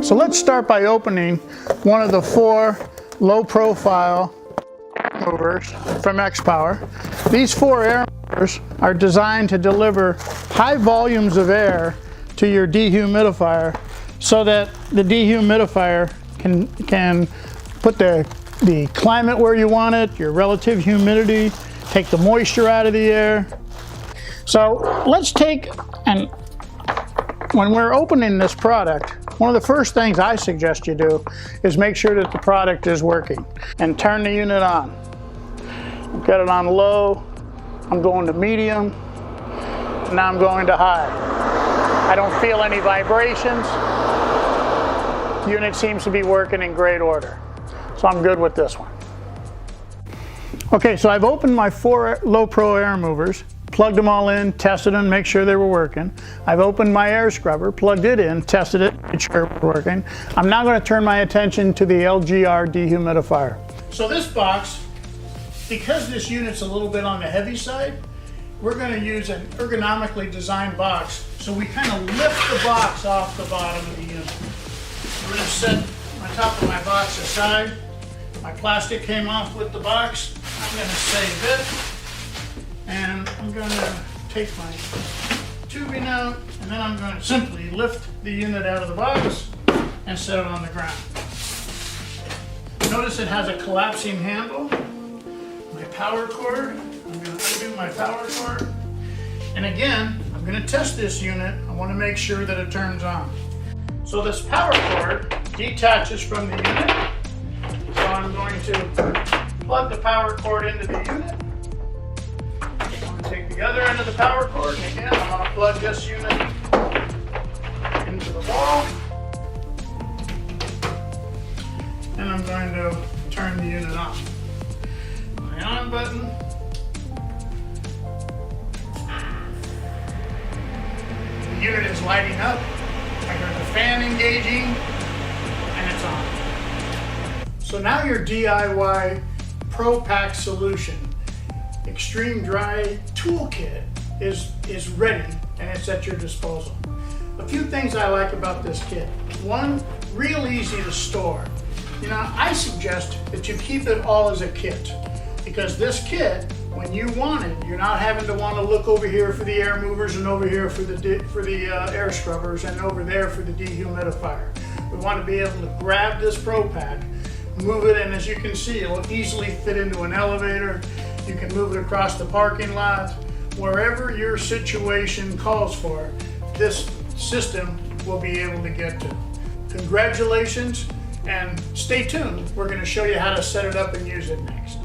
So let's start by opening one of the 4 low profile air movers from XPOWER. These 4 air movers are designed to deliver high volumes of air to your dehumidifier so that the dehumidifier can put the climate where you want it, your relative humidity, take the moisture out of the air. So let's take, and when we're opening this product, one of the first things I suggest you do is make sure that the product is working and turn the unit on. I've got it on low, I'm going to medium, and now I'm going to high. I don't feel any vibrations. The unit seems to be working in great order. So I'm good with this one. Okay, so I've opened my 4 low pro air movers, plugged them all in, tested them, make sure they were working. I've opened my air scrubber, plugged it in, tested it, made sure it was working. I'm now going to turn my attention to the LGR dehumidifier. So this box, because this unit's a little bit on the heavy side, we're going to use an ergonomically designed box. So we kind of lift the box off the bottom of the unit. We're going to set my top of my box aside. My plastic came off with the box. I'm going to save it. And I'm going to take my tubing out, and then I'm going to simply lift the unit out of the box and set it on the ground. Notice it has a collapsing handle. My power cord, I'm going to undo my power cord. And again, I'm going to test this unit. I want to make sure that it turns on. So this power cord detaches from the unit. So I'm going to plug the power cord into the unit. I'm going to take the other end of the power cord, and again, I'm going to plug this unit into the wall. And I'm going to turn the unit on. My on button. The unit is lighting up. I heard the fan engaging, and it's on. So now your DIY Pro Pack solution, Extreme Dry Toolkit, is ready, and it's at your disposal. A few things I like about this kit. One, real easy to store. You know, I suggest that you keep it all as a kit, because this kit, when you want it, you're not having to want to look over here for the air movers and over here for the air scrubbers and over there for the dehumidifier. We want to be able to grab this Pro Pack, move it, and as you can see, it will easily fit into an elevator. You can move it across the parking lot. Wherever your situation calls for, this system will be able to get to. Congratulations, and stay tuned. We're going to show you how to set it up and use it next.